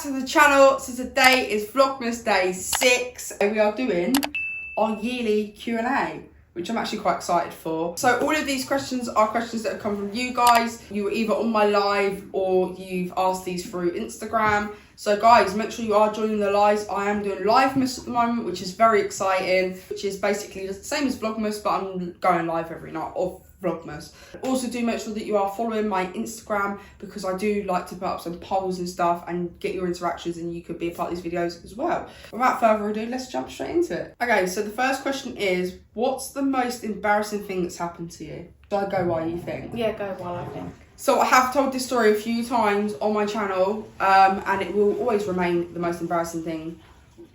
to the channel. So today is Vlogmas day 6. We are doing our yearly Q&A, which I'm actually quite excited for. So all of these questions are questions that have come from you guys. You were either on my live or you've asked these through Instagram. So guys, make sure you are joining the lives. I am doing LiveMas at the moment, which is very exciting, which is basically the same as Vlogmas, but I'm going live every night of Vlogmas. Also do make sure that you are following my Instagram, because I do like to put up some polls and stuff and get your interactions, and you could be a part of these videos as well. Without further ado, let's jump straight into it. Okay, so the first question is, what's the most embarrassing thing that's happened to you? Should I go while you think? Yeah, go while I think. So I have told this story a few times on my channel, and it will always remain the most embarrassing thing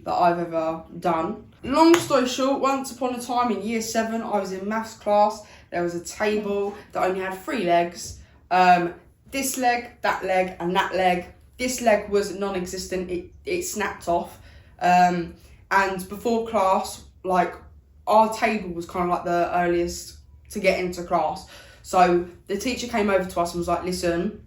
that I've ever done. Long story short, once upon a time in year 7, I was in maths class. There was a table that only had 3 legs. This leg, that leg, and that leg. This leg was non-existent. It snapped off. And before class, like, our table was kind of like the earliest to get into class. So the teacher came over to us and was like, listen,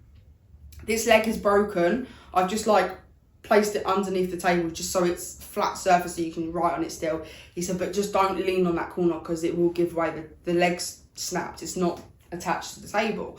this leg is broken. I've just like placed it underneath the table just so it's flat surface so you can write on it still. He said, but just don't lean on that corner because it will give way. The leg's snapped. It's not attached to the table.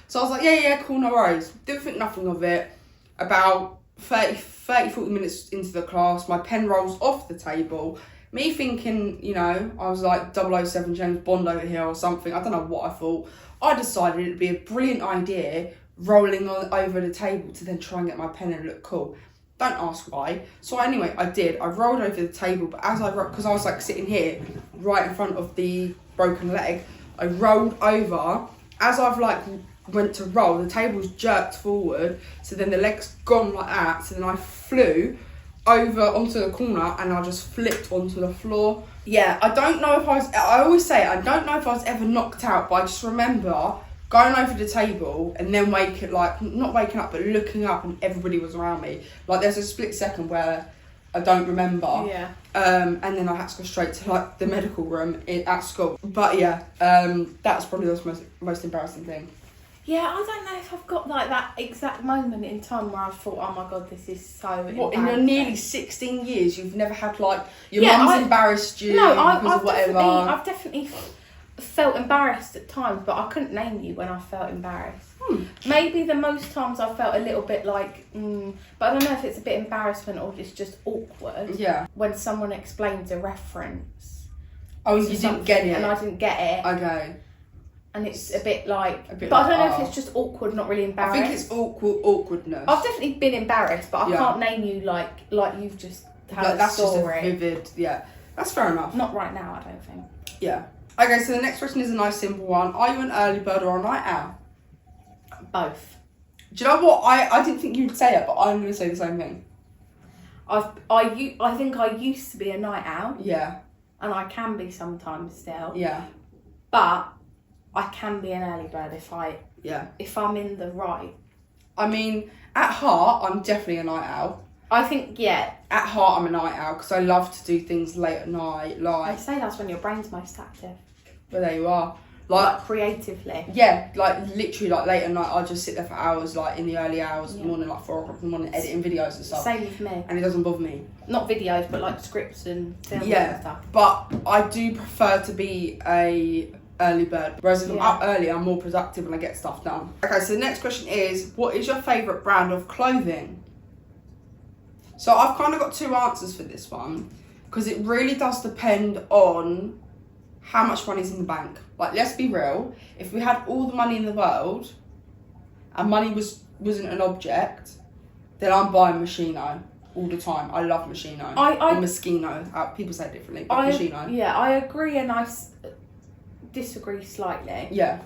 So I was like, yeah, cool, no worries. Didn't think nothing of it. About 40 minutes into the class, my pen rolls off the table. Me thinking, you know, I was like 007 James Bond over here or something. I don't know what I thought. I decided it'd be a brilliant idea rolling on over the table to then try and get my pen and look cool. Don't ask why. So anyway, I did. I rolled over the table, but as I rolled, because I was like sitting here right in front of the broken leg, I rolled over. As I've like went to roll, the table's jerked forward, so then the leg's gone like that. So then I flew over onto the corner and I just flipped onto the floor. Yeah, I don't know if I always say I don't know if I was ever knocked out, but I just remember going over the table and then not waking up, but looking up and everybody was around me. Like there's a split second where I don't remember. Yeah. And then I had to go straight to like the medical room at school. But yeah, that's probably the most embarrassing thing. Yeah, I don't know if I've got like that exact moment in time where I thought, oh my god, this is so embarrassing. What, in your nearly 16 years, you've never had like your mum's embarrassed you because of whatever? I've definitely felt embarrassed at times, but I couldn't name you when I felt embarrassed. Maybe the most times I felt a little bit like, but I don't know if it's a bit embarrassment or it's just awkward. Yeah. When someone explains a reference. Oh, you didn't get it. And I didn't get it. Okay. And it's a bit like, but I don't know if it's just awkward, not really embarrassed. I think it's awkwardness. I've definitely been embarrassed, but I can't name you like you've just had a that's story. Just a vivid, yeah. That's fair enough. Not right now, I don't think. Yeah. Okay, so the next question is a nice simple one. Are you an early bird or a night owl? Both. Do you know what? I didn't think you'd say it, but I'm going to say the same thing. I think I used to be a night owl. Yeah. And I can be sometimes still. Yeah. But I can be an early bird if I'm in the right. I mean, at heart, I'm definitely a night owl. I think, yeah. At heart, I'm a night owl because I love to do things late at night. Like, I say that's when your brain's most active. But there you are. Like creatively. Yeah, like literally like late at night, I'll just sit there for hours, like in the early hours of the morning, like 4 o'clock in the morning, editing videos and stuff. Same with me. And it doesn't bother me. Not videos, but like scripts and films and stuff. But I do prefer to be a early bird. Whereas if I'm up early, I'm more productive and I get stuff done. Okay, so the next question is, what is your favourite brand of clothing? So I've kind of got 2 answers for this one, because it really does depend on how much money's in the bank. Like, let's be real, if we had all the money in the world and money wasn't an object, then I'm buying Moschino all the time. I love Moschino. Or Moschino. People say it differently, but Moschino. Yeah, I agree and I disagree slightly. Yeah.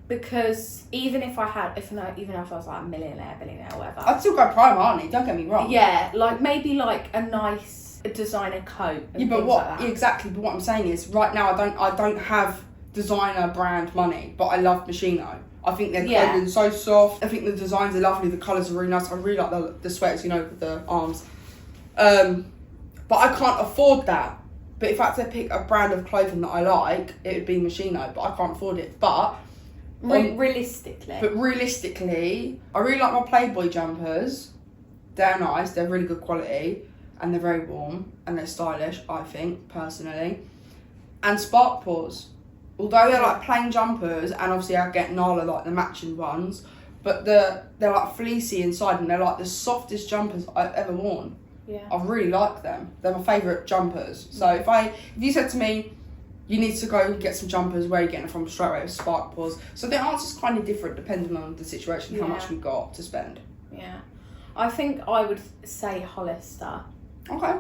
Because even if I was like a millionaire, billionaire, whatever, I'd still go Primark, don't get me wrong. Yeah, like maybe like a nice designer coat. Yeah, but exactly? But what I'm saying is, right now I don't have designer brand money, but I love Moschino. I think their clothing's so soft. I think the designs are lovely. The colours are really nice. I really like the sweaters, you know, with the arms. But I can't afford that. But if I had to pick a brand of clothing that I like, it would be Moschino. But I can't afford it. But realistically, I really like my Playboy jumpers. They're nice, they're really good quality, and they're very warm, and they're stylish, I think, personally. And Spark Paws. Although they're like plain jumpers, and obviously I get Nala like the matching ones, but they're like fleecy inside, and they're like the softest jumpers I've ever worn. Yeah. I really like them. They're my favourite jumpers. So if you said to me, you need to go get some jumpers, where are you getting it from? Straight away with Spark Paws. So the answer's kind of different depending on the situation, how much we got to spend. Yeah. I think I would say Hollister. Okay.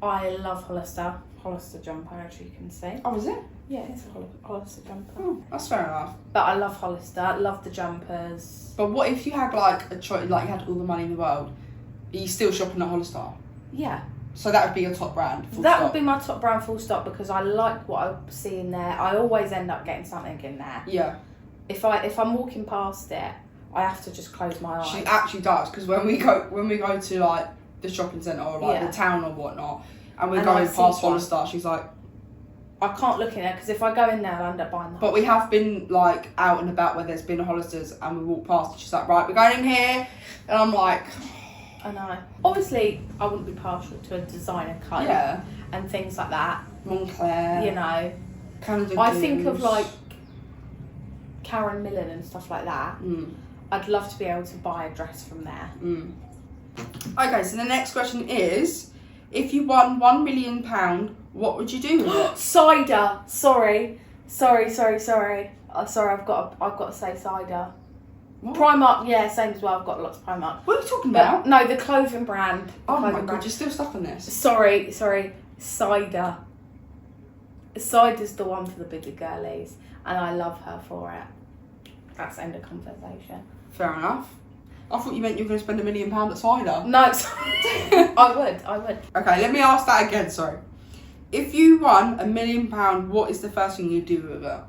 I love Hollister. Hollister jumper, as you can see. Oh, is it? Yeah, it's a Hollister jumper. Oh, that's fair enough. But I love Hollister. I love the jumpers. But what if you had like a choice, like you had all the money in the world? Are you still shopping at Hollister? Yeah. So that would be your top brand. That would be my top brand, full stop, because I like what I see in there. I always end up getting something in there. Yeah. If I'm walking past it, I have to just close my eyes. She actually does, because when we go to like the shopping centre or like the town or whatnot, and we're going past Hollister, she's like, I can't look in there, because if I go in there, I'll end up buying that. But we have been like out and about where there's been Hollisters, and we walk past, and she's like, right, we're going in here, and I'm like, I know. Obviously, I wouldn't be partial to a designer coat and things like that. Moncler, you know. Canada I think of like Karen Millen and stuff like that. I'd love to be able to buy a dress from there. Okay, so the next question is, if you won £1 million, what would you do with it? Cider. Sorry. I've got to say cider. What? Primark, yeah, same as well. I've got lots of Primark. What are you talking about? No, the clothing brand. Oh my god, you're still stuck on this. Sorry. Cider. Cider's the one for the bigger girlies, and I love her for it. That's end of conversation. Fair enough. I thought you meant you were going to spend £1 million at cider. No, I would. Okay, let me ask that again, sorry. If you won £1 million, what is the first thing you'd do with it?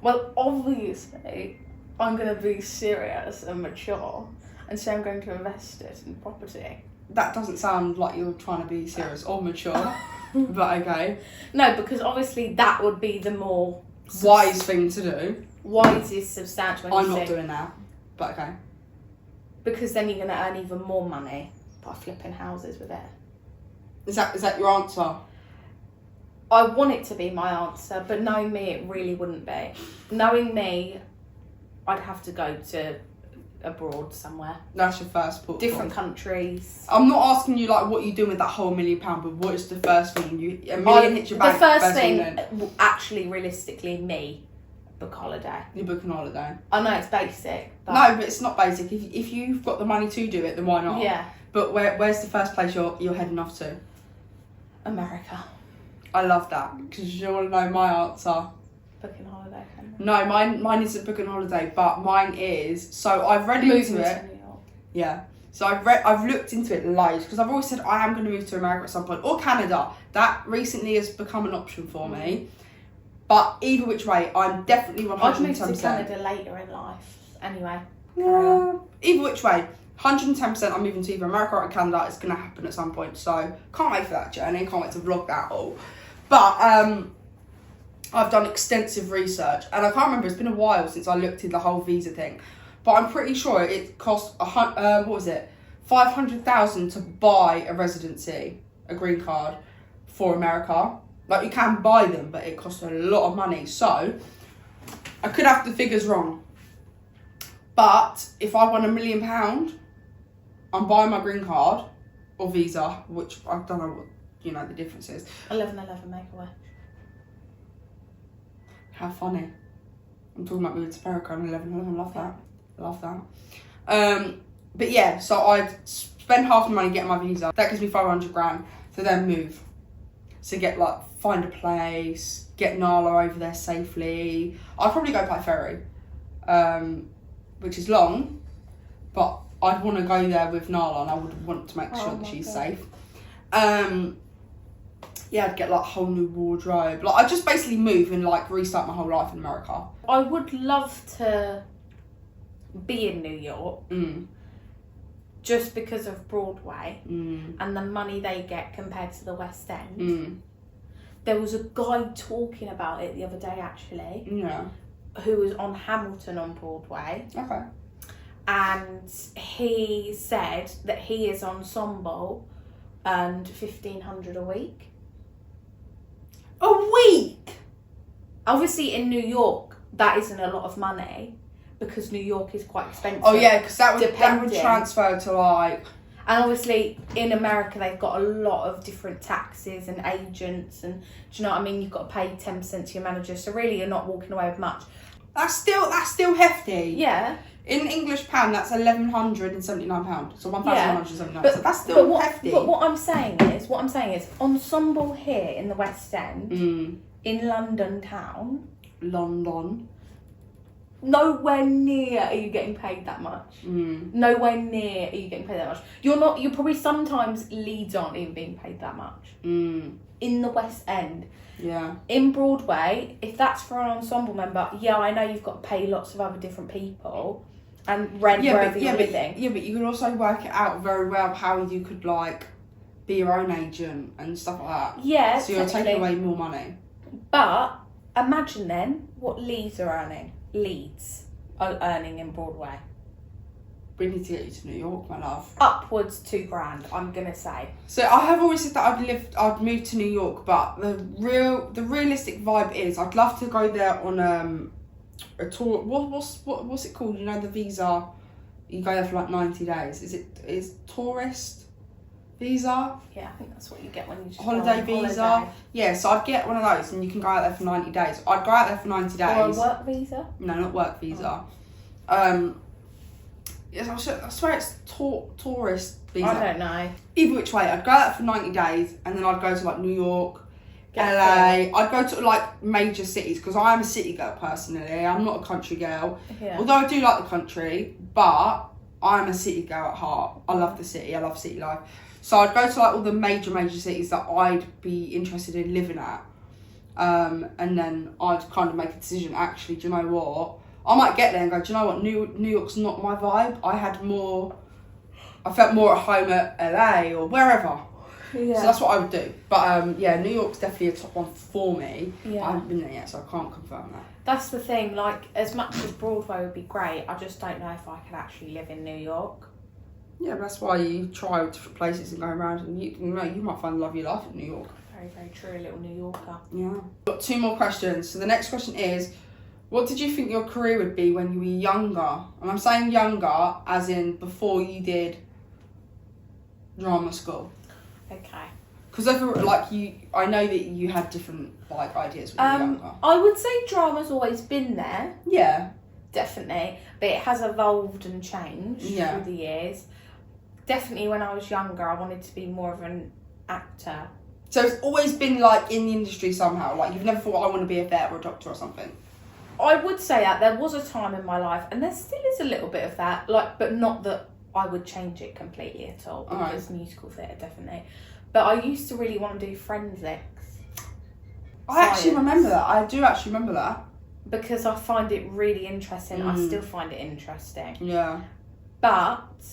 Well, obviously, I'm going to be serious and mature and say I'm going to invest it in property. That doesn't sound like you're trying to be serious or mature, but okay. No, because obviously that would be the more wise thing to do. Wisest, substantial. I'm not doing that, but okay. Because then you're going to earn even more money by flipping houses with it. Is that your answer? I want it to be my answer, but knowing me, it really wouldn't be. Knowing me, I'd have to go to abroad somewhere. That's your first port. Different countries. I'm not asking you like what you do with that whole £1 million, but what is the first thing $1 million hits your bank? The first thing, actually, realistically, me, book holiday. You're booking holiday. I know it's basic. But no, but it's not basic. If you've got the money to do it, then why not? Yeah. But where's the first place you're heading off to? America. I love that, because you want to know my answer. Booking holiday. No, mine isn't booking holiday, but mine is. So I've read into it. New York. Yeah. So I've looked into it loads, because I've always said I am going to move to America at some point, or Canada. That recently has become an option for me. But either which way, I'm definitely 110%. I'd move to Canada later in life. Anyway. Yeah. Either which way, 110% I'm moving to either America or Canada. It's going to happen at some point. So can't wait for that journey. Can't wait to vlog that all. But I've done extensive research, and I can't remember. It's been a while since I looked at the whole visa thing, but I'm pretty sure it cost $500,000 to buy a residency, a green card for America. Like, you can buy them, but it costs a lot of money. So I could have the figures wrong, but if I won £1 million, I'm buying my green card or visa, which I don't know what the difference is. 11/11, make a wish. How funny. I'm talking about moving to America on 11/11. Love that. But yeah, so I'd spend half the money getting my visa. That gives me $500,000 to then move. So find a place, get Nala over there safely. I'd probably go by ferry, which is long, but I'd want to go there with Nala, and I would want to make sure that she's safe. Yeah, I'd get a whole new wardrobe. I'd just basically move and restart my whole life in America. I would love to be in New York just because of Broadway and the money they get compared to the West End. There was a guy talking about it the other day, actually, who was on Hamilton on Broadway. Okay. and he said that his ensemble earned $1,500 a week. A week? Obviously, in New York, that isn't a lot of money because New York is quite expensive. Oh yeah, because that would transfer to like. And obviously, in America, they've got a lot of different taxes and agents, and do you know what I mean? You've got to pay 10% to your manager, so really, you're not walking away with much. That's still hefty. Yeah. In English pound, that's £1,179. So £1,179. So that's still hefty. But what I'm saying is, ensemble here in the West End, in London town, London. Nowhere near are you getting paid that much. Nowhere near are you getting paid that much. You're probably sometimes leads aren't even being paid that much. In the West End. Yeah. In Broadway, if that's for an ensemble member, yeah, I know you've got to pay lots of other different people and rent wherever you're living. Yeah, but you can also work it out very well how you could like be your own agent and stuff like that. Yeah. So you're taking away more money. But imagine then what Leeds are earning in Broadway. We need to get you to New York, my love. Upwards $2,000, I'm gonna say. So I have always said that I'd move to New York, but the realistic vibe is I'd love to go there on a tour. What's it called? You know, the visa. You go there for like 90 days. Is tourist visa? Yeah, I think that's what you get when you just holiday visa. Holiday. Yeah, so I'd get one of those, and you can go out there for 90 days. I'd go out there for 90 days. Or a work visa? No, not work visa. Yes, I swear it's tourist visa. I don't know. Either which way, I'd go out for 90 days, and then I'd go to like New York, LA. I'd go to like major cities because I am a city girl personally. I'm not a country girl. Yeah. Although I do like the country, but I'm a city girl at heart. I love the city. I love city life. So I'd go to like all the major cities that I'd be interested in living at. And then I'd kind of make a decision, actually, do you know what? I might get there and go, do you know what? New York's not my vibe. I felt more at home at LA or wherever. Yeah. So that's what I would do. But yeah, New York's definitely a top one for me. Yeah. I haven't been there yet, so I can't confirm that. That's the thing, like, as much as Broadway would be great, I just don't know if I could actually live in New York. Yeah, but that's why you try different places and go around, and you might find the love of your life in New York. Very, very true, little New Yorker. Yeah. Got 2 more questions. So the next question is, what did you think your career would be when you were younger? And I'm saying younger as in before you did drama school. Okay. Because I know that you had different like ideas when you were younger. I would say drama's always been there. Yeah. Definitely. But it has evolved and changed through the years. Definitely when I was younger, I wanted to be more of an actor. So it's always been like in the industry somehow. Like you've never thought, I want to be a vet or a doctor or something. I would say that there was a time in my life, and there still is a little bit of that, like, but not that I would change it completely at all, because musical theatre, definitely. But I used to really want to do forensics. I actually remember that. I do actually remember that. Because I find it really interesting. I still find it interesting. Yeah. But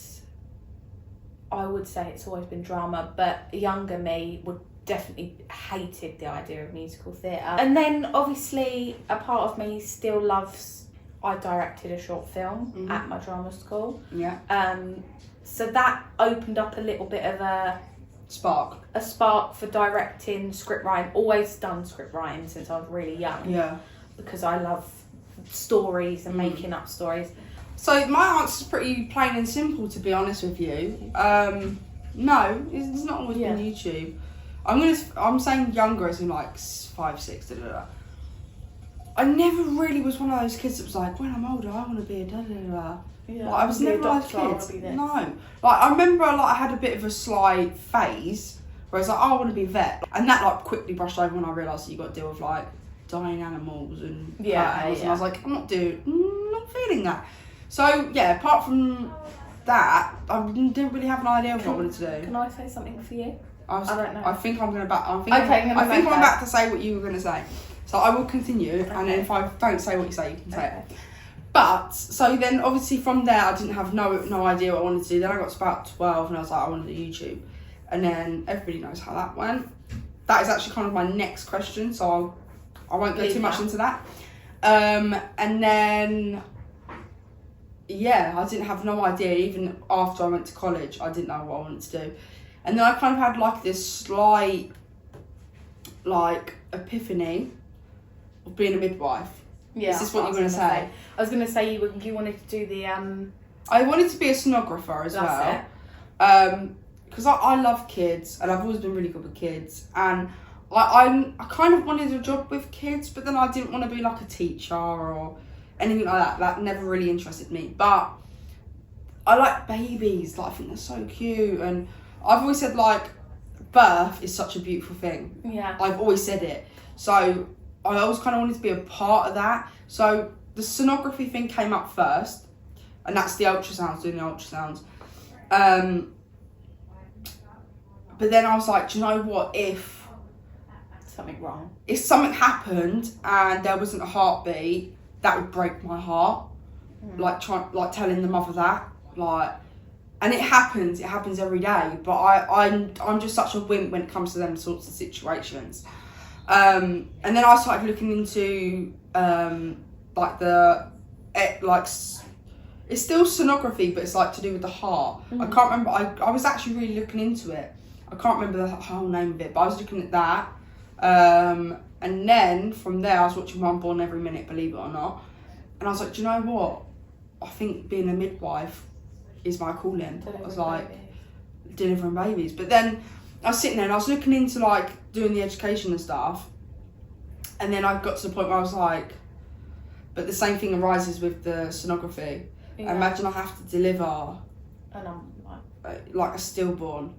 I would say it's always been drama, but younger me would definitely hated the idea of musical theatre. And then obviously a part of me still loves, I directed a short film at my drama school. Yeah. So that opened up a little bit of a spark for directing, script writing. Always done script writing since I was really young. Yeah. Because I love stories and making up stories. So my answer's pretty plain and simple, to be honest with you. No, it's not always been YouTube. I'm saying younger as in like 5, 6, da da da. I never really was one of those kids that was like, when I'm older, I want to be a da da da. Yeah, like, I was never one of those kids. No, like I remember, like I had a bit of a slight phase where I was like, oh, I want to be a vet, and that like quickly brushed over when I realised that you got to deal with like dying animals and and I was like, I'm not feeling that. So yeah, apart from that, I didn't really have an idea of what I wanted to do. Can I say something for you? I don't know. I think I'm about to say what you were going to say. So I will continue, and then if I don't say what you say, you can say it. But, so then obviously from there, I didn't have no idea what I wanted to do. Then I got to about 12 and I was like, I want to do YouTube. And then everybody knows how that went. That is actually kind of my next question, so I won't go too much into that. And then yeah, I didn't have no idea. Even after I went to college, I didn't know what I wanted to do. And then I kind of had like this slight, like, epiphany of being a midwife. Yeah. Is this what you're going to say? I was going to say you wanted to do the... I wanted to be a sonographer as well. Because I love kids, and I've always been really good with kids. And I kind of wanted a job with kids, but then I didn't want to be like a teacher or anything like that. That never really interested me. But I like babies. Like, I think they're so cute. And I've always said, like, birth is such a beautiful thing. Yeah. I've always said it. So I always kind of wanted to be a part of that. So the sonography thing came up first. And that's the ultrasounds, doing the ultrasounds. But then I was like, do you know what? If something happened and there wasn't a heartbeat, that would break my heart. Like telling the mother that, like, and it happens every day. But I'm just such a wimp when it comes to them sorts of situations. And then I started looking into it's still sonography, but it's like to do with the heart. I can't remember. I was actually really looking into it. I can't remember the whole name of it, but I was looking at that. And then from there, I was watching One Born Every Minute, believe it or not. And I was like, do you know what? I think being a midwife is my calling. I was like, delivering babies. But then I was sitting there and I was looking into like doing the education and stuff. And then I got to the point where I was like, but the same thing arises with the sonography. Yeah. Imagine I have to deliver like a stillborn.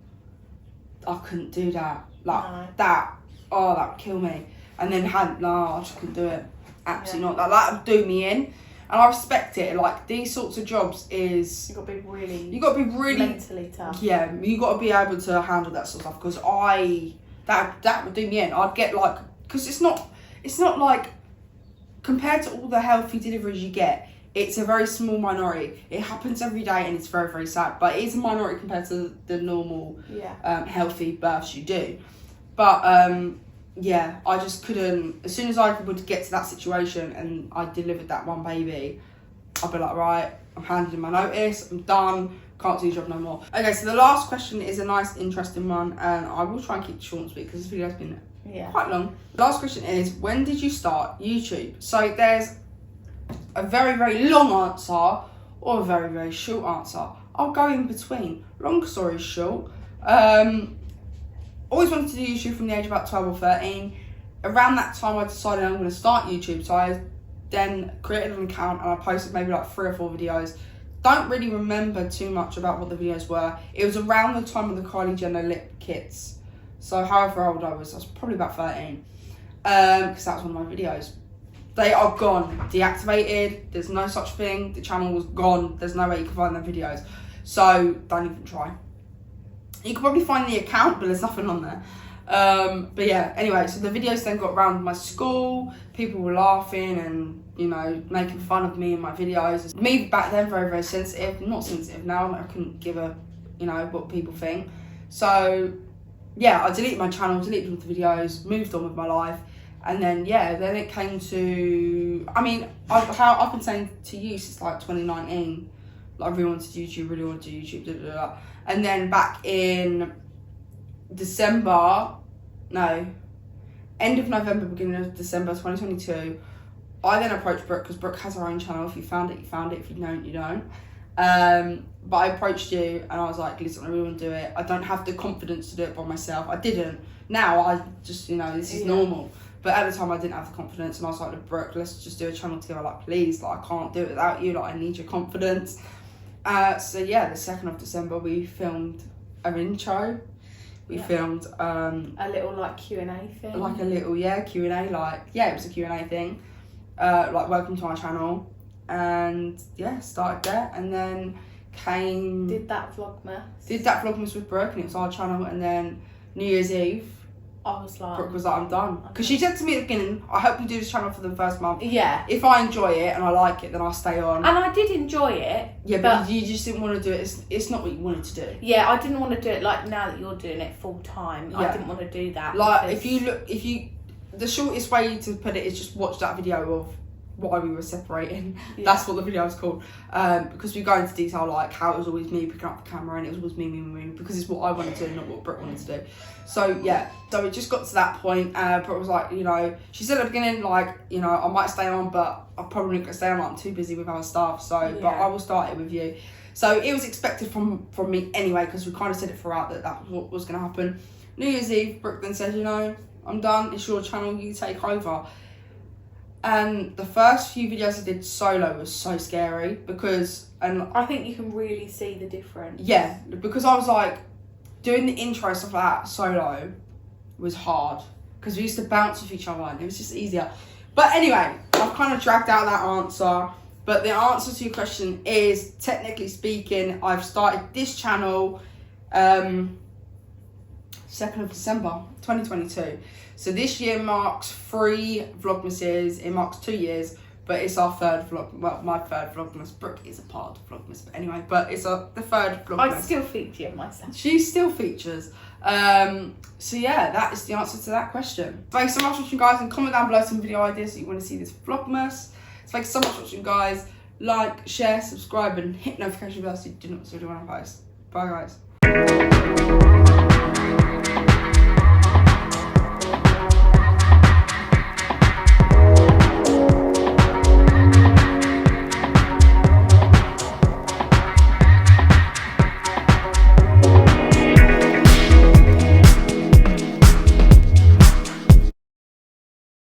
I couldn't do that. Like that would kill me. And then I just couldn't do it. Absolutely not. That would do me in. And I respect it. Like, these sorts of jobs is... You got to be really mentally tough. Yeah, you got to be able to handle that sort of stuff. Because that would do me in. I'd get like... Because it's not like... Compared to all the healthy deliveries you get, it's a very small minority. It happens every day and it's very, very sad. But it is a minority compared to the normal healthy births you do. But... yeah, I just couldn't. As soon as I would get to that situation and I delivered that one baby, I'd be like, right, I'm handing in my notice, I'm done, can't do the job no more. Okay, so the last question is a nice, interesting one, and I will try and keep it short and sweet because this video has been quite long. The last question is, when did you start YouTube? So there's a very, very long answer or a very, very short answer. I'll go in between. Long story short, always wanted to do YouTube from the age of about 12 or 13. Around that time, I decided I'm going to start YouTube. So I then created an account and I posted maybe like 3 or 4 videos. Don't really remember too much about what the videos were. It was around the time of the Kylie Jenner lip kits. So however old I was probably about 13. Because that was one of my videos. They are gone, deactivated. There's no such thing. The channel was gone. There's no way you can find them videos. So don't even try. You can probably find the account, but there's nothing on there. But yeah, anyway, so the videos then got around my school. People were laughing and, you know, making fun of me in my videos. Me back then, very, very sensitive. Not sensitive now. I couldn't give a, you know, what people think. So yeah, I deleted my channel, deleted all the videos, moved on with my life. And then, yeah, then it came to, I mean, I've been saying to you since like 2019, like, I really wanted to do YouTube, really wanted to do YouTube, da, da, da. And then back in end of November, beginning of December 2022, I then approached Brooke, because Brooke has her own channel. If you found it, you found it. If you don't, you don't. But I approached you and I was like, listen, I really want to do it. I don't have the confidence to do it by myself. I didn't. Now I just, you know, this is normal. But at the time I didn't have the confidence, and I was like, look, Brooke, let's just do a channel together. Like, please, like, I can't do it without you. Like, I need your confidence. So yeah, the 2nd of December we filmed an intro. We filmed a little like Q&A thing. Like a little Q&A, like it was a Q&A thing. Like, welcome to my channel. And yeah, started there, and then did that vlogmas with Brooke, and it was our channel. And then New Year's Eve, I was like, Brooke was like, I'm done. Because she said to me at the beginning, I hope you do this channel for the first month. Yeah. If I enjoy it and I like it, then I'll stay on. And I did enjoy it. Yeah, but you just didn't want to do it. It's not what you wanted to do. Yeah, I didn't want to do it like now that you're doing it full time. Yeah. I didn't want to do that. Like, the shortest way to put it is just watch that video of why we were separating. Yeah. That's what the video was called. Because we go into detail like how it was always me picking up the camera and it was always me, because it's what I wanted to do, not what Brooke wanted to do. So yeah, so it just got to that point. Brooke was like, you know, she said at the beginning, like, you know, I might stay on, but I'm probably not gonna stay on. Like, I'm too busy with other stuff. So, Yeah. but I will start it with you. So it was expected from me anyway, because we kind of said it throughout that was what was gonna happen. New Year's Eve, Brooke then said, you know, I'm done. It's your channel. You take over. And the first few videos I did solo was so scary because, and I think you can really see the difference. yeah, because I was like, doing the intro stuff like that solo was hard because we used to bounce with each other and it was just easier. But anyway, I've kind of dragged out that answer. But the answer to your question is, technically speaking, I've started this channel 2nd of December 2022. So this year marks 3 Vlogmases. It marks 2 years, but it's our 3rd vlog. Well, my 3rd Vlogmas. Brooke is a part of Vlogmas, but anyway. But it's the 3rd Vlogmas. I still feature myself. She still features. So yeah, that is the answer to that question. Thanks so much for watching, guys, and comment down below some video ideas that you want to see this Vlogmas. So thanks so much for watching, guys. Like, share, subscribe, and hit notification bell so you do not miss when I post. Bye, guys.